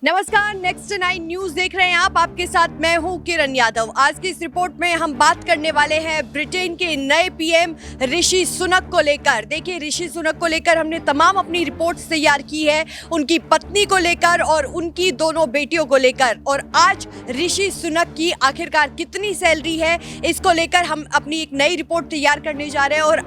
नमस्कार, next 9 news देख रहे हैं आप। आपके साथ मैं हूं किरण यादव। आज की इस रिपोर्ट में हम बात करने वाले हैं ब्रिटेन के नए पीएम ऋषि सुनक को लेकर। देखिए, ऋषि सुनक को लेकर हमने तमाम अपनी रिपोर्ट्स तैयार की है, उनकी पत्नी को लेकर और उनकी दोनों बेटियों को लेकर। और आज ऋषि सुनक की आखिरकार कितनी सैलरी है, इसको लेकर हम अपनी एक नई रिपोर्ट तैयार करने जा रहे हैं। और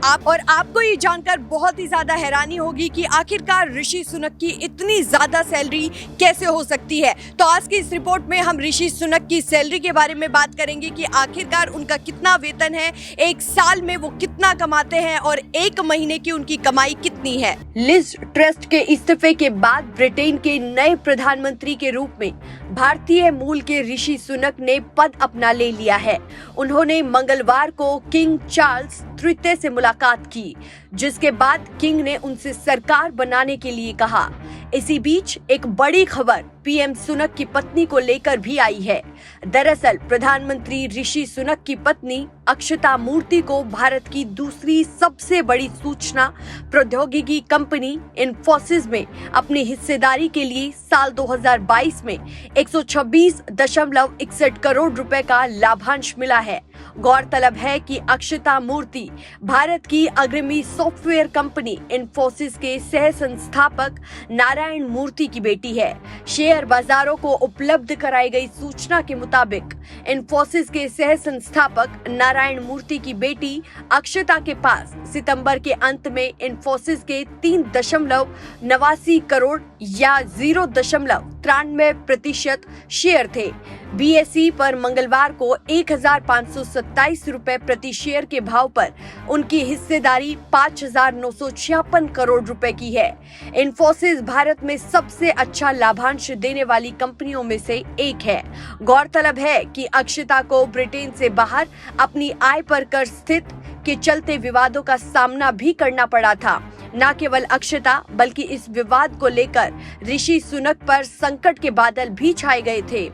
आपको ये जानकर बहुत ही ज्यादा हैरानी होगी कि आखिरकार ऋषि सुनक की इतनी ज्यादा सैलरी कैसे हो सकती है। तो आज की इस रिपोर्ट में हम ऋषि सुनक की सैलरी के बारे में बात करेंगे कि आखिरकार उनका कितना वेतन है, एक साल में वो कितना कमाते हैं और एक महीने की उनकी कमाई कितनी है। लिज ट्रस्ट के इस्तीफे के बाद ब्रिटेन के नए प्रधानमंत्री के रूप में भारतीय मूल के ऋषि सुनक ने पद अपना ले लिया है। उन्होंने मंगलवार को किंग चार्ल्स तृतीय से मुलाकात की, जिसके बाद किंग ने उनसे सरकार बनाने के लिए कहा। इसी बीच एक बड़ी खबर पीएम सुनक की पत्नी को लेकर भी आई है। दरअसल प्रधानमंत्री ऋषि सुनक की पत्नी अक्षता मूर्ति को भारत की दूसरी सबसे बड़ी सूचना प्रौद्योगिकी कंपनी इन्फोसिस में अपनी हिस्सेदारी के लिए साल 2022 में 126.61 करोड़ रुपए का लाभांश मिला है। गौरतलब है कि अक्षता मूर्ति भारत की अग्रणी सॉफ्टवेयर कंपनी इन्फोसिस के सह संस्थापक नारायण मूर्ति की बेटी है। शेयर बाजारों को उपलब्ध कराई गई सूचना के मुताबिक इन्फोसिस के सह संस्थापक नारायण मूर्ति की बेटी अक्षता के पास सितंबर के अंत में इन्फोसिस के 3.89 करोड़ या 0.93% शेयर थे। बीएसई पर मंगलवार को 1,527 रुपए प्रति शेयर के भाव पर उनकी हिस्सेदारी 5,956 करोड़ रुपए की है। इन्फोसिस भारत में सबसे अच्छा लाभांश देने वाली कंपनियों में से एक है। गौरतलब है कि अक्षता को ब्रिटेन से बाहर अपनी आय पर कर स्थिति के चलते विवादों का सामना भी करना पड़ा था। न केवल अक्षता बल्कि इस विवाद को लेकर ऋषि सुनक पर संकट के बादल भी छाए गए थे।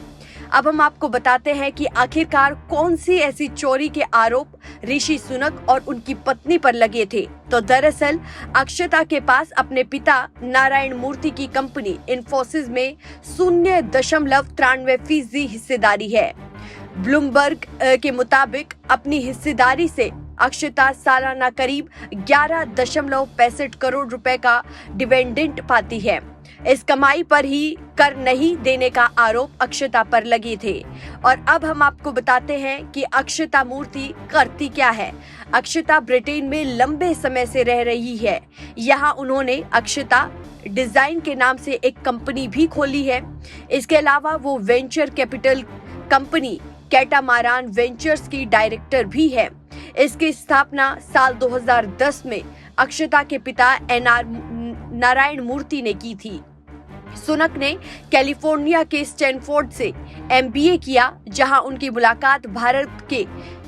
अब हम आपको बताते हैं कि आखिरकार कौन सी ऐसी चोरी के आरोप ऋषि सुनक और उनकी पत्नी पर लगे थे। तो दरअसल अक्षता के पास अपने पिता नारायण मूर्ति की कंपनी इन्फोसिस में 0.93% हिस्सेदारी है। ब्लूमबर्ग के मुताबिक अपनी हिस्सेदारी से अक्षता सालाना करीब 11.65 करोड़ रुपए का डिविडेंड पाती है। इस कमाई पर ही कर नहीं देने का आरोप अक्षता पर लगे थे। और अब हम आपको बताते हैं कि अक्षता मूर्ति करती क्या है। अक्षता ब्रिटेन में लंबे समय से रह रही है। यहाँ उन्होंने अक्षता डिजाइन के नाम से एक कंपनी भी खोली है। इसके अलावा वो वेंचर कैपिटल कंपनी कैटामारान वेंचर्स की डायरेक्टर भी है। इसकी स्थापना साल 2010 में अक्षता के पिता नारायण मूर्ति ने की थी। सुनक ने कैलिफोर्निया के स्टैनफोर्ड से एमबीए किया, जहां उनकी मुलाकात भारत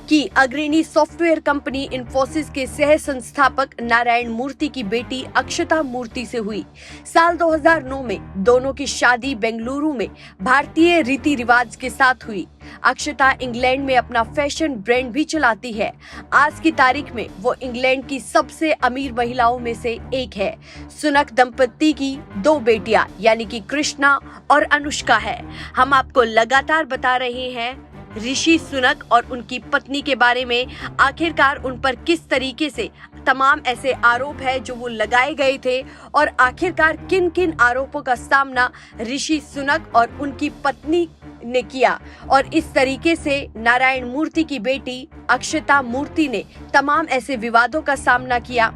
की अग्रणी सॉफ्टवेयर कंपनी इन्फोसिस के सह संस्थापक नारायण मूर्ति की बेटी अक्षता मूर्ति से हुई। साल 2009 में दोनों की शादी बेंगलुरु में भारतीय रीति रिवाज के साथ हुई। अक्षता इंग्लैंड में अपना फैशन ब्रांड भी चलाती है। आज की तारीख में वो इंग्लैंड की सबसे अमीर महिलाओं में से एक है। सुनक दंपति की 2 बेटियां यानी कि कृष्णा और अनुष्का है। हम आपको लगातार बता रहे हैं ऋषि सुनक और उनकी पत्नी के बारे में, आखिरकार उन पर किस तरीके से तमाम ऐसे आरोप है जो वो लगाए गए थे और आखिरकार किन किन आरोपों का सामना ऋषि सुनक और उनकी पत्नी ने किया। और इस तरीके से नारायण मूर्ति की बेटी अक्षता मूर्ति ने तमाम ऐसे विवादों का सामना किया।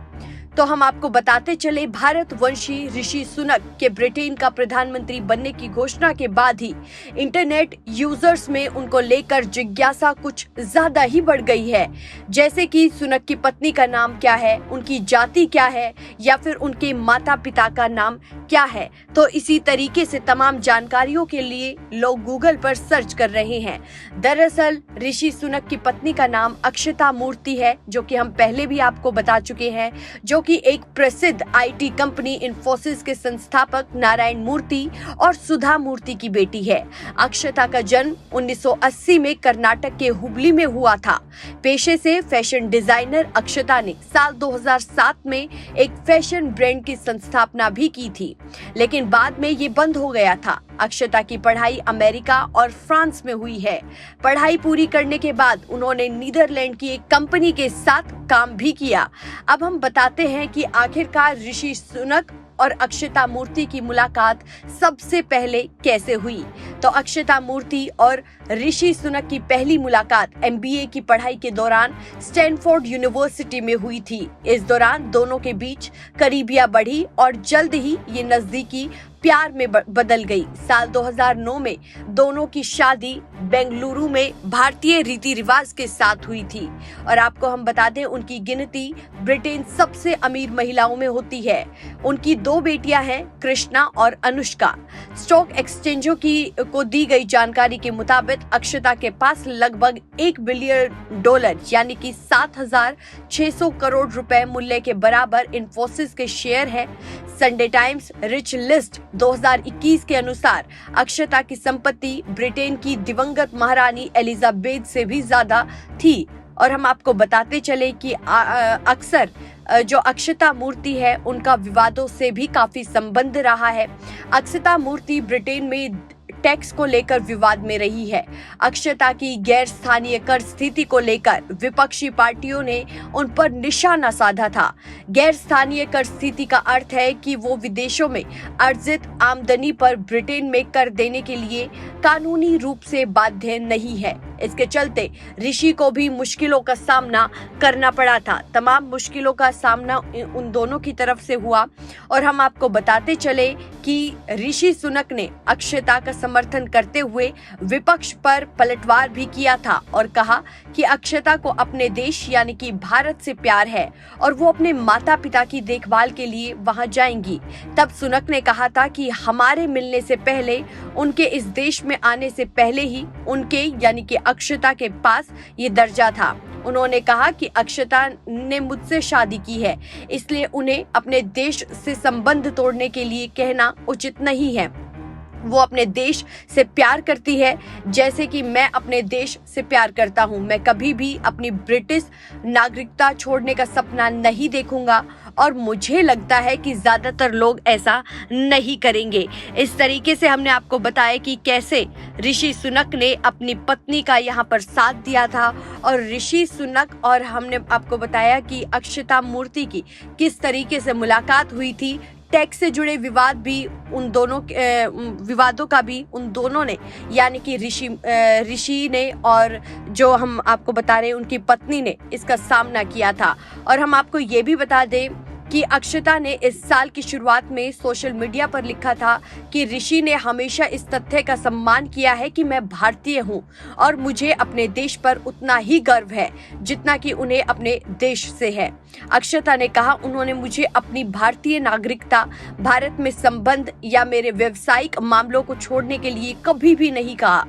तो हम आपको बताते चले, भारतवंशी ऋषि सुनक के ब्रिटेन का प्रधानमंत्री बनने की घोषणा के बाद ही इंटरनेट यूजर्स में उनको लेकर जिज्ञासा कुछ ज्यादा ही बढ़ गई है। जैसे कि सुनक की पत्नी का नाम क्या है, उनकी जाति क्या है या फिर उनके माता पिता का नाम क्या है। तो इसी तरीके से तमाम जानकारियों के लिए लोग गूगल पर सर्च कर रहे हैं। दरअसल ऋषि सुनक की पत्नी का नाम अक्षता मूर्ति है, जो कि हम पहले भी आपको बता चुके हैं, जो कि एक प्रसिद्ध आईटी कंपनी इन्फोसिस के संस्थापक नारायण मूर्ति और सुधा मूर्ति की बेटी है। अक्षता का जन्म 1980 में कर्नाटक के हुबली में हुआ था। पेशे से फैशन डिजाइनर अक्षता ने साल 2007 में एक फैशन ब्रांड की स्थापना भी की थी। लेकिन बाद में ये बंद हो गया था। अक्षता की पढ़ाई अमेरिका और फ्रांस में हुई है। पढ़ाई पूरी करने के बाद उन्होंने नीदरलैंड की एक कंपनी के साथ काम भी किया। अब हम बताते हैं कि आखिरकार ऋषि सुनक और अक्षता मूर्ति की मुलाकात सबसे पहले कैसे हुई। तो अक्षता मूर्ति और ऋषि सुनक की पहली मुलाकात MBA की पढ़ाई के दौरान स्टैनफोर्ड यूनिवर्सिटी में हुई थी। इस दौरान दोनों के बीच करीबियां बढ़ी और जल्द ही ये नजदीकी प्यार में बदल गई। साल 2009 में दोनों की शादी बेंगलुरु में भारतीय रीति रिवाज के साथ हुई थी। और आपको हम बता दें, उनकी गिनती ब्रिटेन सबसे अमीर महिलाओं में होती है। उनकी 2 बेटियां हैं, कृष्णा और अनुष्का। स्टॉक एक्सचेंजों को दी गई जानकारी के मुताबिक अक्षता के पास लगभग $1 बिलियन यानी कि 7,600 करोड़ रुपए मूल्य के बराबर इन्फोसिस के शेयर है। संडे टाइम्स रिच लिस्ट 2021 के अनुसार अक्षता की संपत्ति ब्रिटेन की दिवंगत महारानी एलिजाबेथ से भी ज्यादा थी। और हम आपको बताते चले कि अक्सर जो अक्षता मूर्ति है उनका विवादों से भी काफी संबंध रहा है। अक्षता मूर्ति ब्रिटेन में टैक्स को लेकर विवाद में रही है। अक्षता की गैर स्थानीय कर स्थिति को लेकर विपक्षी पार्टियों ने उन पर निशाना साधा था। गैर स्थानीय कर स्थिति का अर्थ है कि वो विदेशों में अर्जित आमदनी पर ब्रिटेन में कर देने के लिए कानूनी रूप से बाध्य नहीं है। इसके चलते ऋषि को भी मुश्किलों का सामना करना पड़ा था। तमाम मुश्किलों का सामना उन दोनों की तरफ से हुआ। और हम आपको बताते चले कि ऋषि सुनक ने अक्षता का समर्थन करते हुए विपक्ष पर पलटवार भी किया था और कहा कि अक्षता को अपने देश यानी कि भारत से प्यार है और वो अपने माता पिता की देखभाल के लिए वहां जाएंगी। तब सुनक ने कहा था कि हमारे मिलने से पहले, उनके इस देश में आने से पहले ही उनके यानी कि अक्षता के पास ये दर्जा था। उन्होंने कहा कि अक्षता ने मुझसे शादी की है, इसलिए उन्हें अपने देश से संबंध तोड़ने के लिए कहना उचित नहीं है। वो अपने देश से प्यार करती है जैसे कि मैं अपने देश से प्यार करता हूँ। मैं कभी भी अपनी ब्रिटिश नागरिकता छोड़ने का सपना नहीं देखूंगा और मुझे लगता है कि ज्यादातर लोग ऐसा नहीं करेंगे। इस तरीके से हमने आपको बताया कि कैसे ऋषि सुनक ने अपनी पत्नी का यहाँ पर साथ दिया था और ऋषि सुनक और हमने आपको बताया कि अक्षता मूर्ति की किस तरीके से मुलाकात हुई थी। टैक्स से जुड़े विवाद भी उन दोनों विवादों का भी उन दोनों ने यानी कि ऋषि ने और जो हम आपको बता रहे हैं उनकी पत्नी ने इसका सामना किया था। और हम आपको ये भी बता दें कि अक्षता ने इस साल की शुरुआत में सोशल मीडिया पर लिखा था कि ऋषि ने हमेशा इस तथ्य का सम्मान किया है कि मैं भारतीय हूं और मुझे अपने देश पर उतना ही गर्व है जितना कि उन्हें अपने देश से है। अक्षता ने कहा, उन्होंने मुझे अपनी भारतीय नागरिकता, भारत में संबंध या मेरे व्यावसायिक मामलों को छोड़ने के लिए कभी भी नहीं कहा।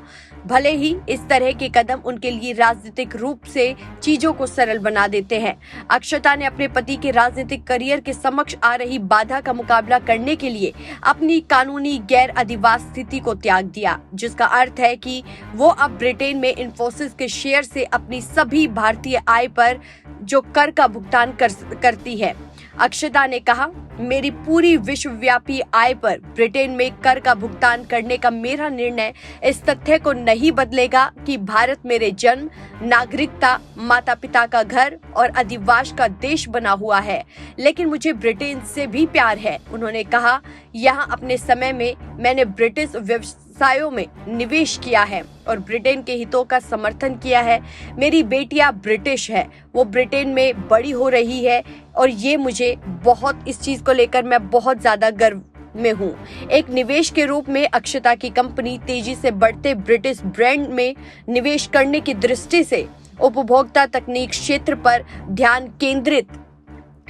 भले ही इस तरह के कदम उनके लिए राजनीतिक रूप से चीजों को सरल बना देते हैं। अक्षता ने अपने पति के राजनीतिक करियर के समक्ष आ रही बाधा का मुकाबला करने के लिए अपनी कानूनी गैर अधिवास स्थिति को त्याग दिया, जिसका अर्थ है कि वो अब ब्रिटेन में इन्फोसिस के शेयर से अपनी सभी भारतीय आय पर जो कर का भुगतान करती है। अक्षता ने कहा, मेरी पूरी विश्वव्यापी आय पर ब्रिटेन में कर का भुगतान करने का मेरा निर्णय इस तथ्य को नहीं बदलेगा कि भारत मेरे जन्म, नागरिकता, माता पिता का घर और अधिवास का देश बना हुआ है, लेकिन मुझे ब्रिटेन से भी प्यार है। उन्होंने कहा, यहाँ अपने समय में मैंने ब्रिटिश व्यवसायों में निवेश किया है और ब्रिटेन के हितों का समर्थन किया है। मेरी बेटियां ब्रिटिश है, वो ब्रिटेन में बड़ी हो रही है और ये मुझे बहुत, इस चीज को लेकर मैं बहुत ज्यादा गर्व में हूँ। एक निवेश के रूप में अक्षता की कंपनी तेजी से बढ़ते ब्रिटिश ब्रांड में निवेश करने की दृष्टि से उपभोक्ता तकनीक क्षेत्र पर ध्यान केंद्रित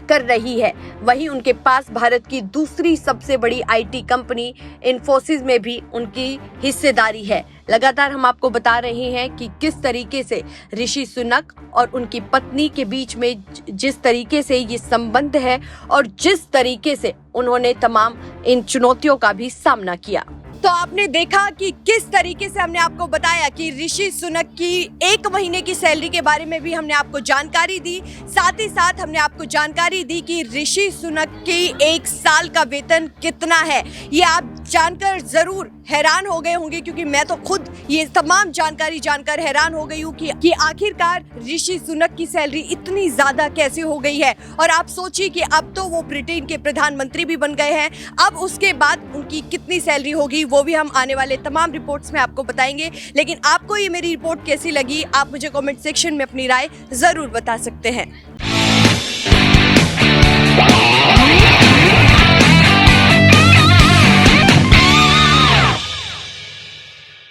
कर रही है। वहीं उनके पास भारत की दूसरी सबसे बड़ी IT कंपनी इन्फोसिस में भी उनकी हिस्सेदारी है। लगातार हम आपको बता रहे हैं कि किस तरीके से ऋषि सुनक और उनकी पत्नी के बीच में जिस तरीके से ये संबंध है और जिस तरीके से उन्होंने तमाम इन चुनौतियों का भी सामना किया। तो आपने देखा कि किस तरीके से हमने आपको बताया कि ऋषि सुनक की 1 महीने की सैलरी के बारे में भी हमने आपको जानकारी दी। साथ ही साथ हमने आपको जानकारी दी कि ऋषि सुनक की 1 साल का वेतन कितना है। ये आप जानकर जरूर हैरान हो गए होंगे, क्योंकि मैं तो खुद ये तमाम जानकारी जानकर हैरान हो गई हूँ कि आखिरकार ऋषि सुनक की सैलरी इतनी ज्यादा कैसे हो गई है। और आप सोचिए कि अब तो वो ब्रिटेन के प्रधानमंत्री भी बन गए हैं, अब उसके बाद उनकी कितनी सैलरी होगी वो भी हम आने वाले तमाम रिपोर्ट्स में आपको बताएंगे। लेकिन आपको ये मेरी रिपोर्ट कैसी लगी, आप मुझे कमेंट सेक्शन में अपनी राय जरूर बता सकते हैं।